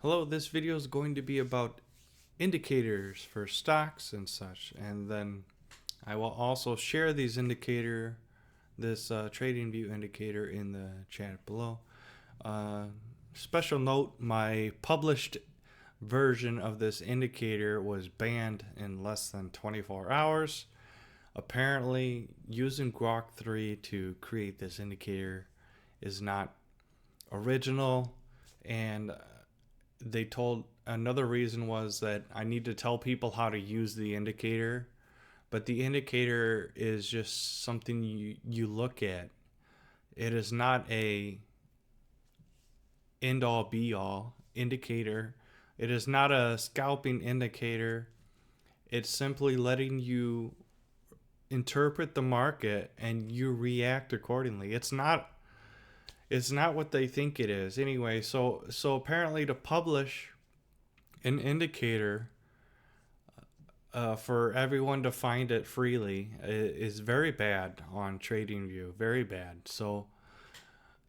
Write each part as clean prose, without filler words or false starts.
Hello, this video is going to be about indicators for stocks and such, and then I will also share this TradingView indicator in the chat below. Special note, my published version of this indicator was banned in less than 24 hours. Apparently, using Grok 3 to create this indicator is not original, and they told another reason was that I need to tell people how to use the indicator, but the indicator is just something you look at. It is not a end all be all indicator. It is not a scalping indicator. It's simply letting you interpret the market and you react accordingly. It's not what they think it is. Anyway, so apparently to publish an indicator for everyone to find it freely is very bad on TradingView. Very bad. So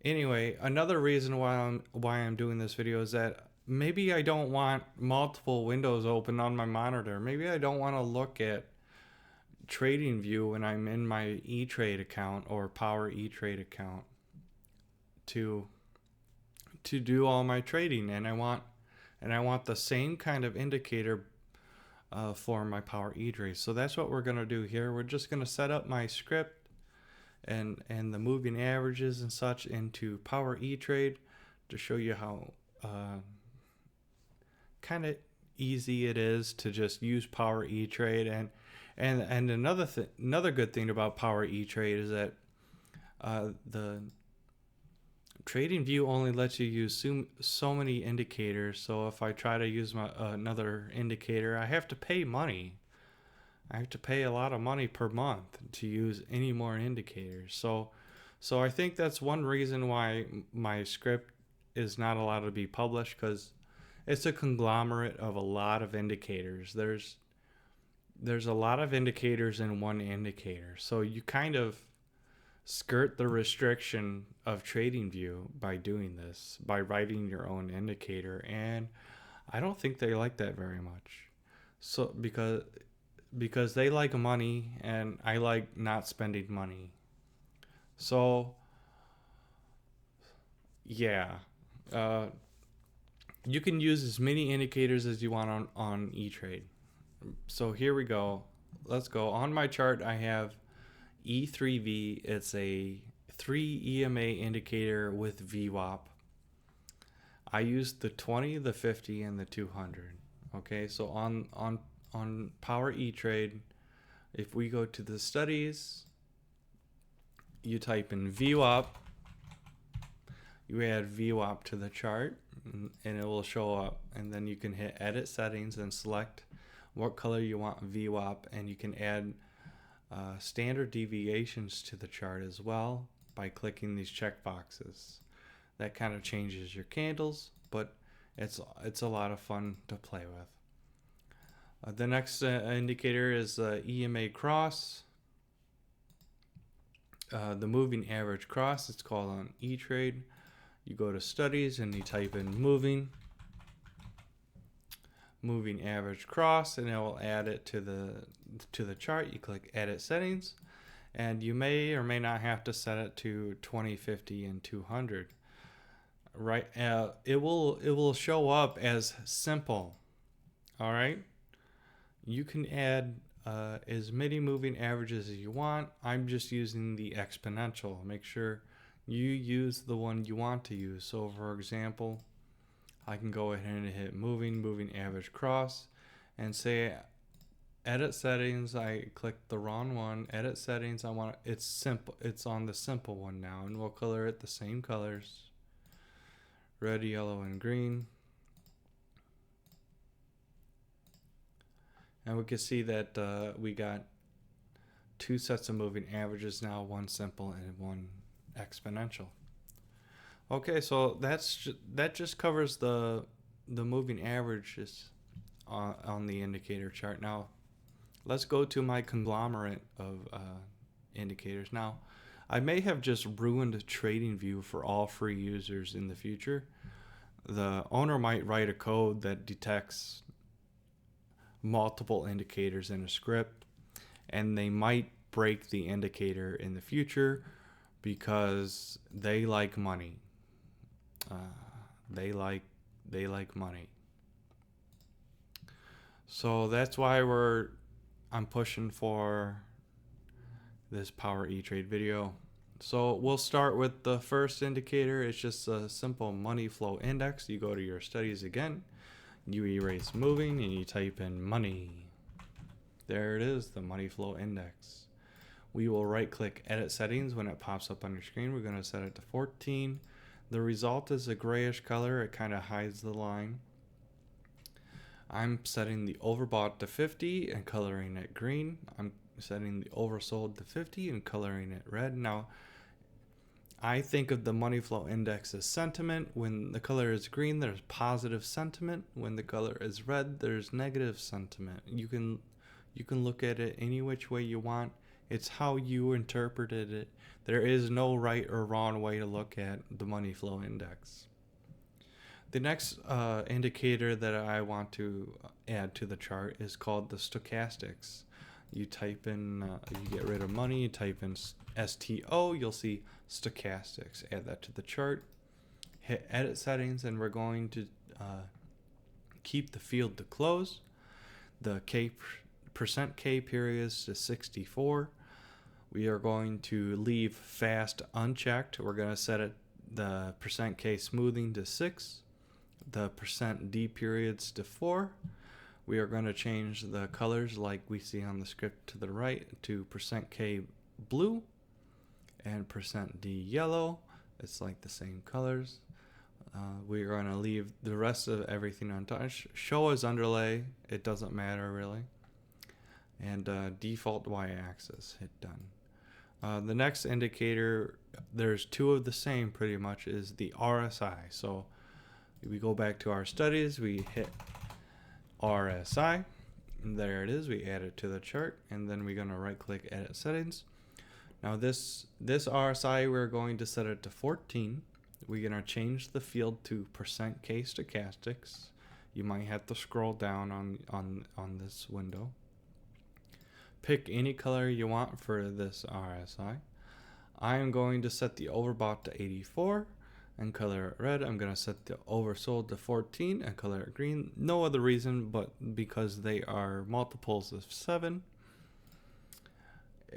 anyway, another reason why I'm doing this video is that maybe I don't want multiple windows open on my monitor. Maybe I don't want to look at TradingView when I'm in my Etrade account or Power Etrade account to do all my trading, and I want the same kind of indicator for my Power Etrade. So that's what we're going to do here. We're just going to set up my script and the moving averages and such into Power Etrade to show you how kind of easy it is to just use Power Etrade. And another good thing about Power Etrade is that the TradingView only lets you use so many indicators. So if I try to use another indicator, I have to pay money. I have to pay a lot of money per month to use any more indicators. So I think that's one reason why my script is not allowed to be published, because it's a conglomerate of a lot of indicators. There's a lot of indicators in one indicator. So you kind of skirt the restriction of TradingView by doing this, by writing your own indicator, and I don't think they like that very much. So because they like money and I like not spending money. So yeah, you can use as many indicators as you want on Etrade. So here we go. Let's go. On my chart I have E3V. It's a 3 EMA indicator with VWAP. I used the 20, the 50, and the 200. Okay, so on Power Etrade, if we go to the studies, you type in VWAP, you add VWAP to the chart, and it will show up, and then you can hit edit settings and select what color you want VWAP, and you can add standard deviations to the chart as well by clicking these check boxes. That kind of changes your candles, but it's a lot of fun to play with. The next indicator is EMA cross, the moving average cross. It's called on Etrade. You go to studies and you type in moving average cross, and it will add it to the chart. You click edit settings, and you may or may not have to set it to 20, 50, and 200. Right? It will show up as simple. All right. You can add as many moving averages as you want. I'm just using the exponential. Make sure you use the one you want to use. So for example, I can go ahead and hit moving average cross and say edit settings. I clicked the wrong one. Edit settings. It's simple. It's on the simple one now, and we'll color it the same colors: red, yellow, and green. And we can see that we got two sets of moving averages now, one simple and one exponential. Okay, so that just covers the moving averages on the indicator chart. Now, let's go to my conglomerate of indicators. Now, I may have just ruined TradingView for all free users in the future. the owner might write a code that detects multiple indicators in a script, and they might break the indicator in the future because they like money. They like money. So that's why I'm pushing for this Power Etrade video. So we'll start with the first indicator. It's just a simple money flow index. You go to your studies again, you erase moving, and you type in money. There it is, the money flow index. We will right click edit settings when it pops up on your screen. We're going to set it to 14. The result is a grayish color. It kind of hides the line. I'm setting the overbought to 50 and coloring it green. I'm setting the oversold to 50 and coloring it red. Now, I think of the money flow index as sentiment. When the color is green, there's positive sentiment. When the color is red, there's negative sentiment. You can look at it any which way you want. It's how you interpreted it. There is no right or wrong way to look at the money flow index. The next indicator that I want to add to the chart is called the stochastics. You type in, you get rid of money, you type in STO, you'll see stochastics. Add that to the chart. Hit edit settings, and we're going to keep the field to close. The percent K periods to 64. We are going to leave fast unchecked. We're going to set it the percent K smoothing to 6. The percent D periods to 4. We are going to change the colors like we see on the script to the right to percent K blue and percent D yellow. It's like the same colors. We are going to leave the rest of everything untouched. Show as underlay. It doesn't matter really. And default y-axis. Hit done. The next indicator, there's two of the same pretty much, is the RSI. So we go back to our studies, we hit RSI, and there it is. We add it to the chart, and then we're going to right click edit settings. Now this RSI, we're going to set it to 14. We're going to change the field to percent K stochastics. You might have to scroll down on this window. Pick any color you want for this RSI. I am going to set the overbought to 84 and color it red. I'm going to set the oversold to 14 and color it green. No other reason but because they are multiples of 7.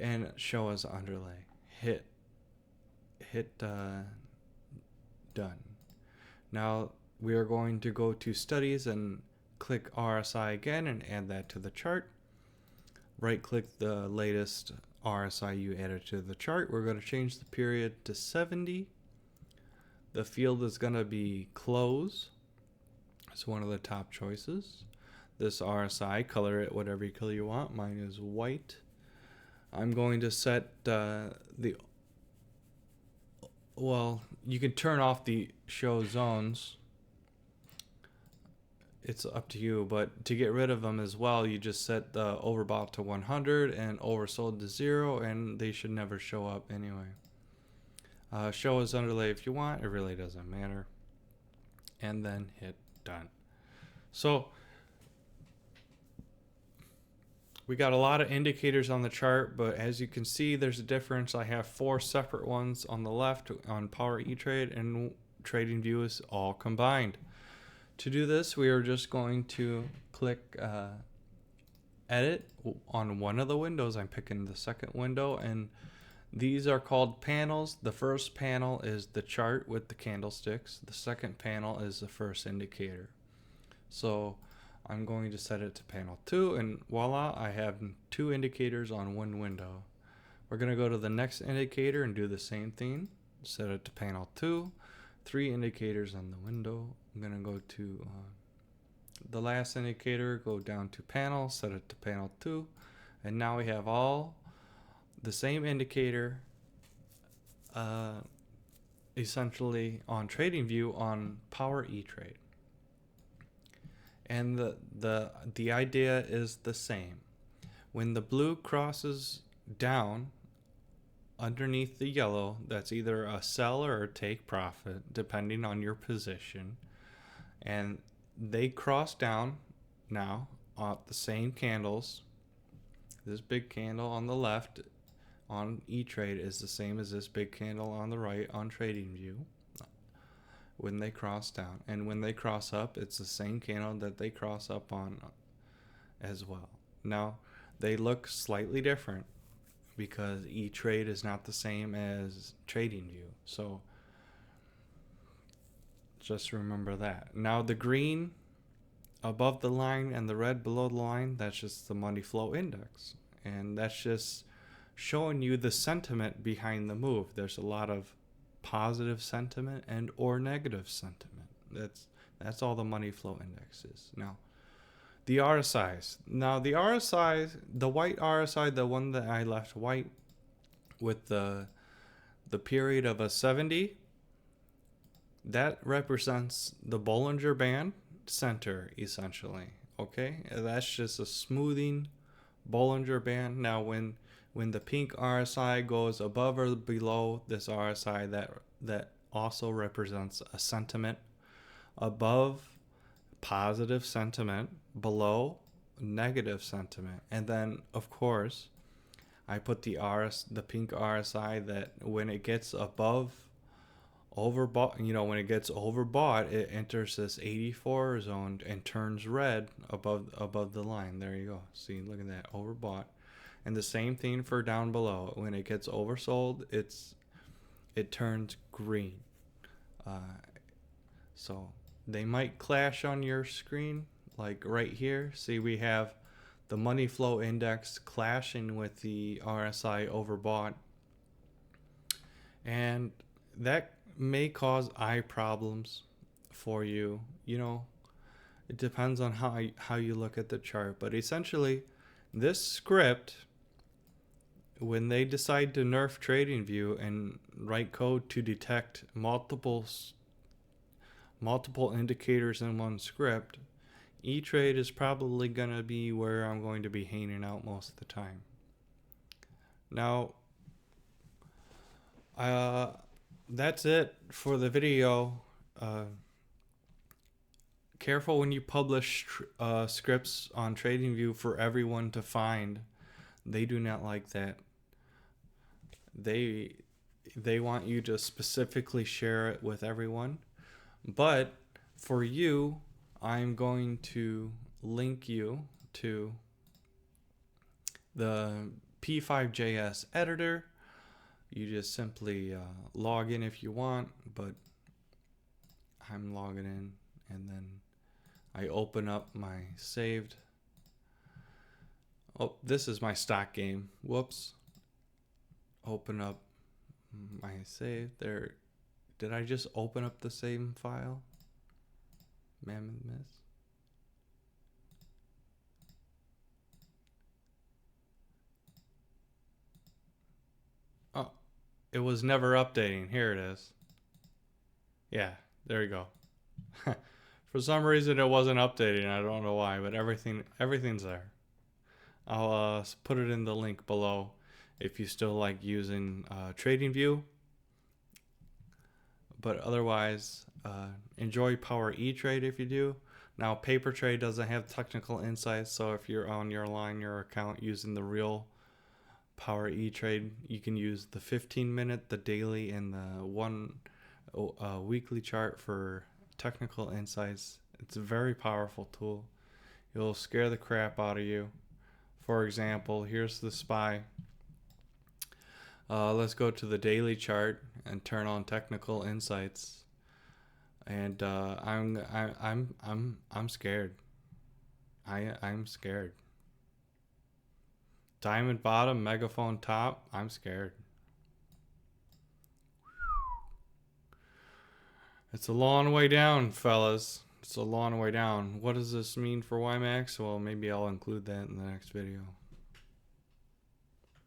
And show as underlay. Hit done. Now we are going to go to studies and click RSI again and add that to the chart. Right click the latest RSI you added to the chart. We're going to change the period to 70. The field is going to be close. It's one of the top choices. This RSI, color it whatever color you want. Mine is white. I'm going to set well, you can turn off the show zones. It's up to you, but to get rid of them as well, you just set the overbought to 100 and oversold to 0, and they should never show up anyway. Show as underlay if you want. It really doesn't matter. And then hit done. So we got a lot of indicators on the chart, but as you can see, there's a difference. I have 4 separate ones on the left on Power Etrade, and TradingView is all combined. To do this, we are just going to click edit on one of the windows. I'm picking the second window, and these are called panels. The first panel is the chart with the candlesticks. The second panel is the first indicator. So I'm going to set it to panel 2, and voila, I have 2 indicators on one window. We're going to go to the next indicator and do the same thing. Set it to panel 2, 3 indicators on the window. I'm going to go to the last indicator, go down to panel, set it to panel 2, and now we have all the same indicator essentially on TradingView on Power Etrade. And the idea is the same. When the blue crosses down underneath the yellow, that's either a sell or a take profit, depending on your position. and they cross down now the same candles. This big candle on the left on Etrade is the same as this big candle on the right on TradingView when they cross down. And when they cross up, it's the same candle that they cross up on as well. Now, they look slightly different because Etrade is not the same as TradingView. So just remember that. Now, the green above the line and the red below the line, that's just the money flow index. And that's just showing you the sentiment behind the move. There's a lot of positive sentiment and or negative sentiment. That's all the money flow index is. Now, the RSIs. Now, the RSI, the white RSI, the one that I left white with the period of a 70, that represents the Bollinger Band center, essentially. Okay, that's just a smoothing Bollinger Band. Now, when the pink RSI goes above or below this RSI, that also represents a sentiment. Above, positive sentiment. Below, negative sentiment. And then, of course, I put the pink RSI that when it gets above overbought, when it gets overbought, it enters this 84 zone and turns red above the line. There you go. See, look at that, overbought. And the same thing for down below. When it gets oversold, it turns green. So they might clash on your screen, like right here. See, we have the money flow index clashing with the RSI overbought, and that may cause eye problems for you. It depends on how you look at the chart, but essentially this script, when they decide to nerf TradingView and write code to detect multiple indicators in one script, Etrade is probably going to be where I'm going to be hanging out most of the time. Now, that's it for the video. Careful when you publish scripts on TradingView for everyone to find. They do not like that. They want you to specifically share it with everyone. But for you, I'm going to link you to the P5JS editor. You just simply log in if you want, but I'm logging in, and then I open up my saved. Oh, this is my stock game. Whoops. Open up my save. There. Did I just open up the same file? Mammoth Miss. Oh, it was never updating. Here it is. Yeah, there you go. For some reason it wasn't updating. I don't know why, but everything's there. I'll put it in the link below if you still like using TradingView. But otherwise, enjoy Power Etrade if you do. Now, Paper Trade doesn't have technical insights, so if you're on your account using the real Power Etrade, you can use the 15-minute, the daily, and the one weekly chart for technical insights. It's a very powerful tool. It'll scare the crap out of you. For example, here's the SPY. Let's go to the daily chart and turn on technical insights. And I'm scared. I'm scared. Diamond bottom, megaphone top. I'm scared. It's a long way down, fellas. It's a long way down. What does this mean for YMAX? Well, maybe I'll include that in the next video.